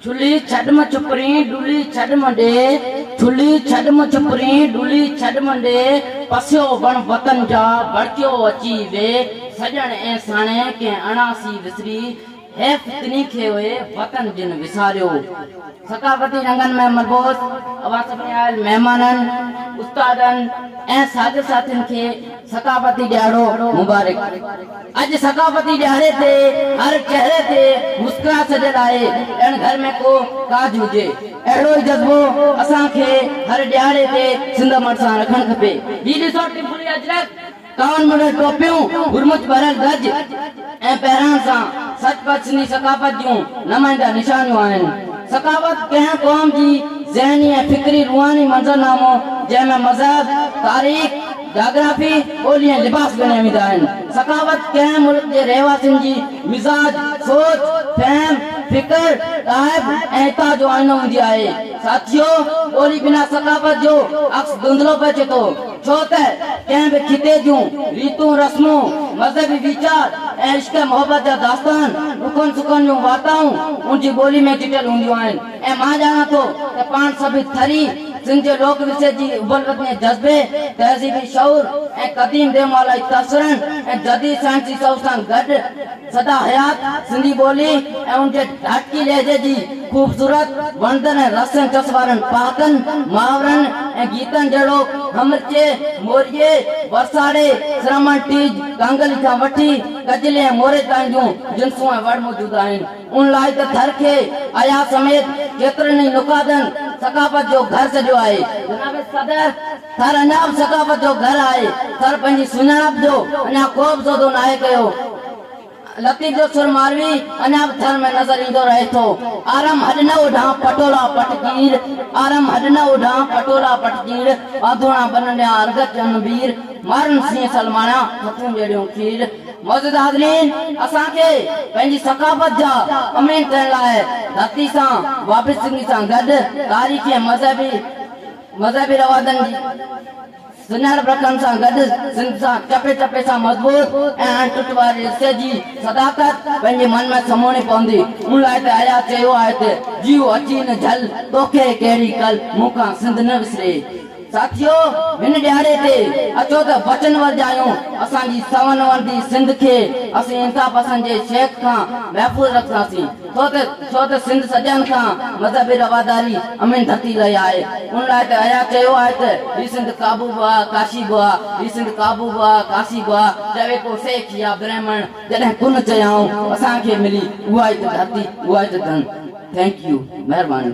छुली छडम चुपरी डुली छडम day छुली छडम चुपरी डुली छडम day पसियो बण वतन जा भड़कियो अची वे सजण ऐं साणे के अणासी विसरी है फितनी खे हुए वतन जिन विसारियो। सकाफती रंगन में मरबूत अवा सभिनी आयल मेहमानन उस्तादन ऐं साथ साथिन के सकाफती ॾियारो मुबारक। अज सकाफती ॾियारे ते हर चेहरे ते मुस्कुरा सजल आहे ॼण घर में को काज हुजे। अहिड़ो ई जज़्बो असां खे हर ॾियारे ते सिंध मर्द सां रखणु खपे। ही ॾिसो टिपुरी अजरक कान मुंड टोपियूं गुरमुच भरल गज ऐं पहिरां सां सचपच सिंधी सकाफत जूं नुमाइंदा निशानियूं आहिनि। सकाफत कंहिं क़ौम जी ज़हनी ऐं फिक्री रूहानी मंज़रनामो जंहिंमें मज़हब तारीख़ जाग्राफी ॿोली ऐं लिबास ॻणिया वेंदा आहिनि। सकाफत कंहिं मुल्क जे रहवासियुनि जी मिज़ाज सोच फहम फिकर ताइब ऐं इता जो आईनो हूंदी आहे। साथियो ॿोली बिना सकाफत जो अक्स धुंधलो पिए अचे थो छो त कंहिं बि खिते जूं रीतूं रस्मूं मज़हबी वीचार ऐं इश्क मोहब्बत जा दास्तान दुखनि सुखनि जूं वार्ताऊं उनजी ॿोली में टिकियल हूंदियूं आहिनि। ऐं मां ॼाणां थो त पाण सभई थरी सिंध जे लोक विरसे जी उबल में जज़्बे तहज़ीबी शऊर ऐं क़दीम देवमालाई तसरनि ऐं जदीद साइंसी सोच सां गॾु सदा हयात सिंधी ॿोली ऐं उनजे ढाटकी लहजे जी ख़ूबसूरत वंदन ऐं रसनि चस वारनि पहाकनि मुहावरनि ऐं गीतनि जहिड़ो हमचे मोरिये वरसाड़े श्रमण टीज कांगली खां वठी कजले ऐं मोरे ताईं जूं जिन्सूं ऐं वड़ मौजूद आहिनि। उन लाइ त थर खे आया समेत केतिरनि ई नुकादनि सकाफत जो घर सॼो आहे। जनाब सदर थर अञा बि सकाफत जो घर आहे। थर पंहिंजी सुञाणप जो अञा को बि सौदो नाहे कयो। लतीफ़ जो सुर मारवी अञा बि थर में नज़र ईंदो रहे थो। आरम हॾ न ओढां पटोला पटकीर आरम हॾ न ओढां पटोला पटकीर आधोणा बनंडिया अर्गत जनबीर मारन सिंह सलमाना हथूं जड़ियों खीर। मौजूद हाज़रीन असां खे पंहिंजी सकाफत जा अमीन थियण लाइ धरती सां वापसी सां गॾु तारीख़ ऐं मज़हबी रवादनि जी सुञाणप रखण सां गॾु सिंध सां चपे चपे सां मज़बूत ऐं अणटुट वारे रिश्ते जी सदाकत पंहिंजे मन में समोणी पवंदी। उन लाइ त आया चयो आहे त जीव अची न झल तोखे कहिड़ी कल मूंखां सिंध न विसरे। साथियो हिन ॾियारे ते अचो त वचन वॼायूं असांजी सवन वंदी सिंध खे असीं इंसाफ़ असांजे शेख खां महफ़ूज़ रखंदासीं छो त सिंध सॼनि खां मज़हबी रवादारी अमीन धरती रही आहे। उन लाइ त आया चयो आहे त ही सिंध काबू बुआ काशी बुआ ही सिंध काबू बुआ काशी बुआ चवे को शेख या ब्राह्मण जॾहिं कुन चयाऊं असांखे मिली उहा ई त धरती उहा ई त धन। थैंक यू महिरबानी।